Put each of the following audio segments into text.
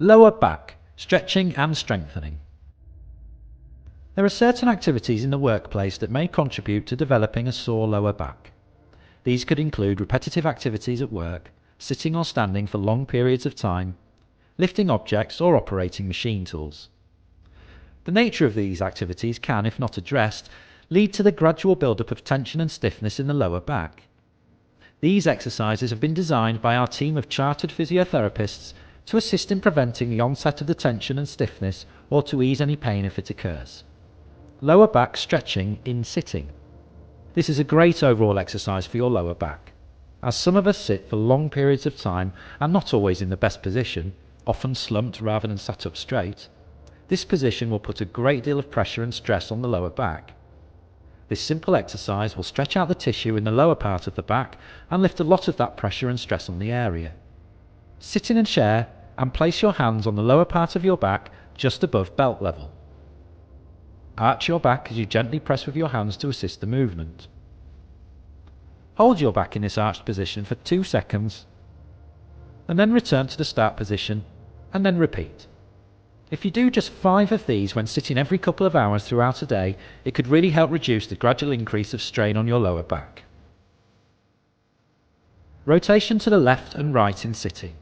Lower back, stretching and strengthening. There are certain activities in the workplace that may contribute to developing a sore lower back. These could include repetitive activities at work, sitting or standing for long periods of time, lifting objects or operating machine tools. The nature of these activities can, if not addressed, lead to the gradual build-up of tension and stiffness in the lower back. These exercises have been designed by our team of chartered physiotherapists to assist in preventing the onset of the tension and stiffness or to ease any pain if it occurs. Lower back stretching in sitting. This is a great overall exercise for your lower back. As some of us sit for long periods of time and not always in the best position, often slumped rather than sat up straight, this position will put a great deal of pressure and stress on the lower back. This simple exercise will stretch out the tissue in the lower part of the back and lift a lot of that pressure and stress on the area. Sit in a chair and place your hands on the lower part of your back just above belt level. Arch your back as you gently press with your hands to assist the movement. Hold your back in this arched position for 2 seconds and then return to the start position and then repeat. If you do just 5 of these when sitting every couple of hours throughout a day, it could really help reduce the gradual increase of strain on your lower back. Rotation to the left and right in sitting.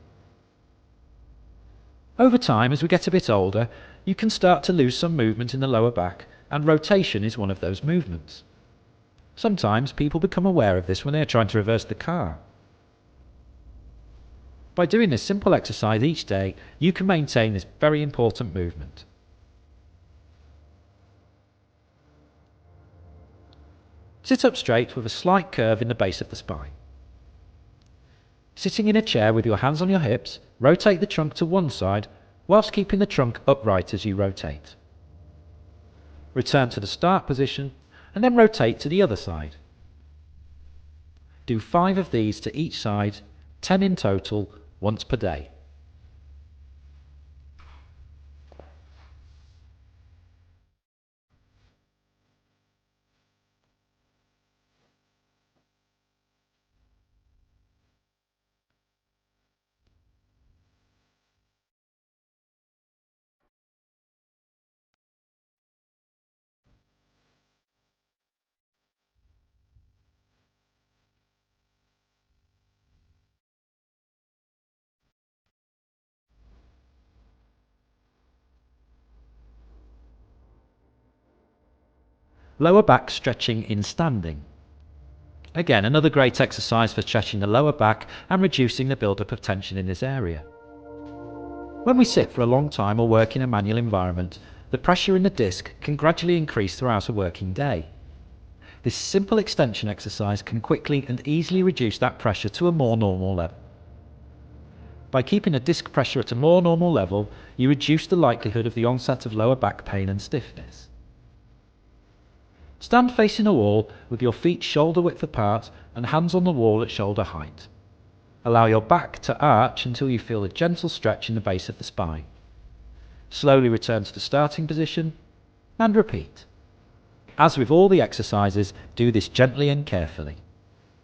Over time, as we get a bit older, you can start to lose some movement in the lower back, and rotation is one of those movements. Sometimes people become aware of this when they are trying to reverse the car. By doing this simple exercise each day, you can maintain this very important movement. Sit up straight with a slight curve in the base of the spine. Sitting in a chair with your hands on your hips, rotate the trunk to one side whilst keeping the trunk upright as you rotate. Return to the start position and then rotate to the other side. Do 5 of these to each side, 10 in total, once per day. Lower back stretching in standing. Again, another great exercise for stretching the lower back and reducing the build-up of tension in this area. When we sit for a long time or work in a manual environment, the pressure in the disc can gradually increase throughout a working day. This simple extension exercise can quickly and easily reduce that pressure to a more normal level. By keeping the disc pressure at a more normal level, you reduce the likelihood of the onset of lower back pain and stiffness. Stand facing a wall with your feet shoulder width apart and hands on the wall at shoulder height. Allow your back to arch until you feel a gentle stretch in the base of the spine. Slowly return to the starting position and repeat. As with all the exercises, do this gently and carefully.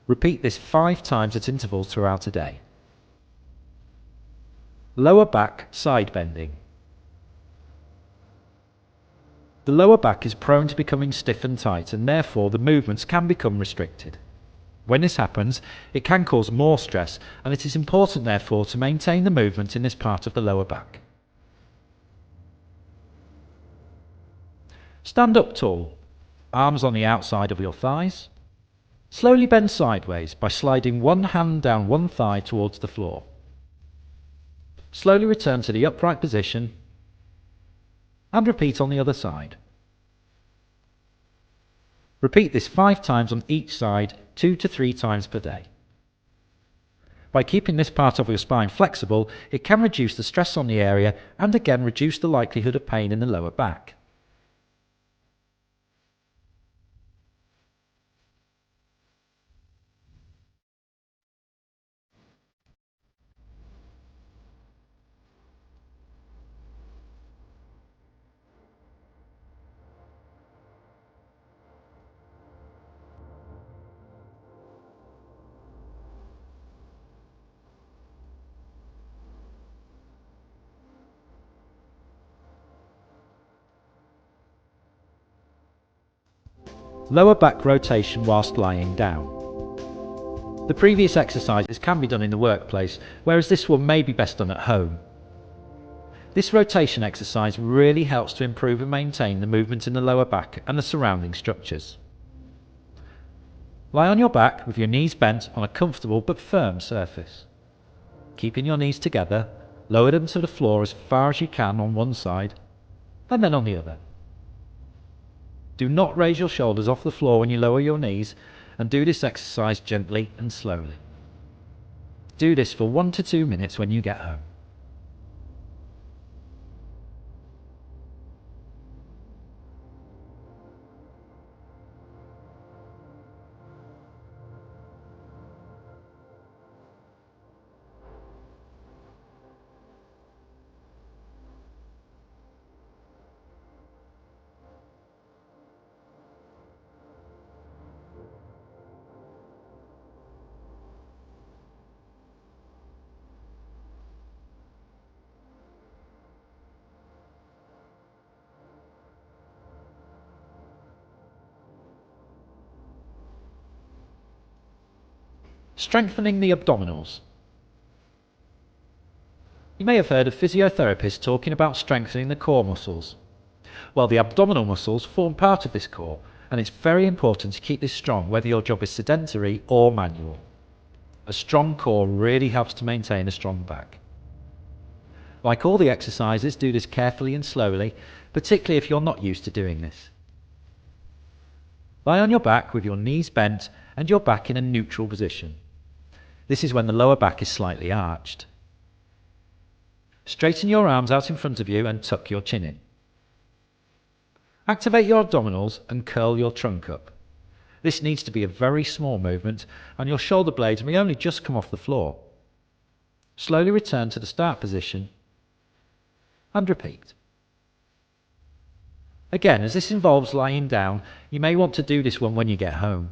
Repeat this 5 times at intervals throughout a day. Lower back side bending. The lower back is prone to becoming stiff and tight, and therefore the movements can become restricted. When this happens, it can cause more stress, and it is important therefore to maintain the movement in this part of the lower back. Stand up tall, arms on the outside of your thighs. Slowly bend sideways by sliding one hand down one thigh towards the floor. Slowly return to the upright position and repeat on the other side. Repeat this 5 times on each side, 2 to 3 times per day. By keeping this part of your spine flexible, it can reduce the stress on the area and again reduce the likelihood of pain in the lower back. Lower back rotation whilst lying down. The previous exercises can be done in the workplace, whereas this one may be best done at home. This rotation exercise really helps to improve and maintain the movement in the lower back and the surrounding structures. Lie on your back with your knees bent on a comfortable but firm surface. Keeping your knees together, lower them to the floor as far as you can on one side, and then on the other. Do not raise your shoulders off the floor when you lower your knees, and do this exercise gently and slowly. Do this for 1 to 2 minutes when you get home. Strengthening the abdominals. You may have heard of physiotherapists talking about strengthening the core muscles. Well, the abdominal muscles form part of this core, and it's very important to keep this strong whether your job is sedentary or manual. A strong core really helps to maintain a strong back. Like all the exercises, do this carefully and slowly, particularly if you're not used to doing this. Lie on your back with your knees bent and your back in a neutral position. This is when the lower back is slightly arched. Straighten your arms out in front of you and tuck your chin in. Activate your abdominals and curl your trunk up. This needs to be a very small movement, and your shoulder blades may only just come off the floor. Slowly return to the start position and repeat. Again, as this involves lying down, you may want to do this one when you get home.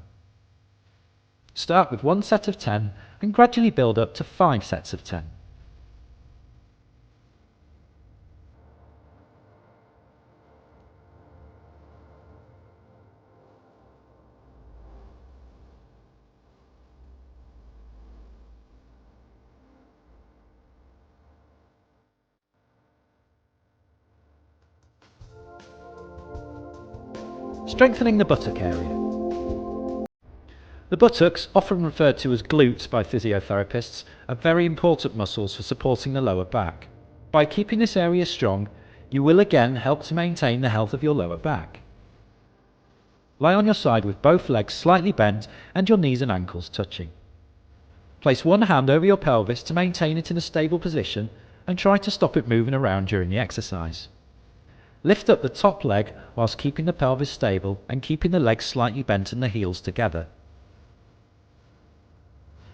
Start with 1 set of 10 and gradually build up to 5 sets of 10. Strengthening the buttock area. The buttocks, often referred to as glutes by physiotherapists, are very important muscles for supporting the lower back. By keeping this area strong, you will again help to maintain the health of your lower back. Lie on your side with both legs slightly bent and your knees and ankles touching. Place one hand over your pelvis to maintain it in a stable position and try to stop it moving around during the exercise. Lift up the top leg whilst keeping the pelvis stable and keeping the legs slightly bent and the heels together.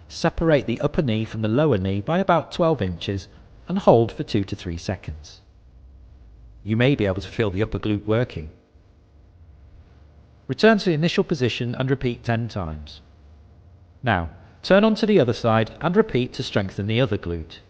Separate the upper knee from the lower knee by about 12 inches and hold for 2 to 3 seconds. You may be able to feel the upper glute working. Return to the initial position and repeat 10 times. Now, turn onto the other side and repeat to strengthen the other glute.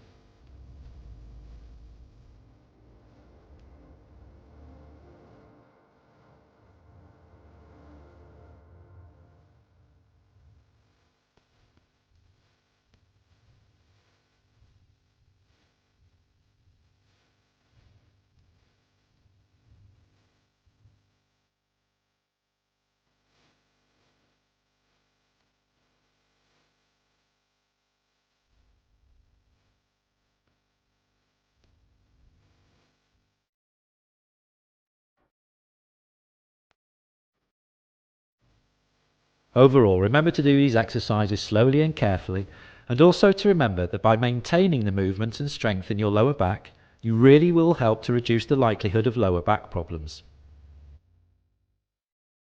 Overall, remember to do these exercises slowly and carefully, and also to remember that by maintaining the movement and strength in your lower back, you really will help to reduce the likelihood of lower back problems.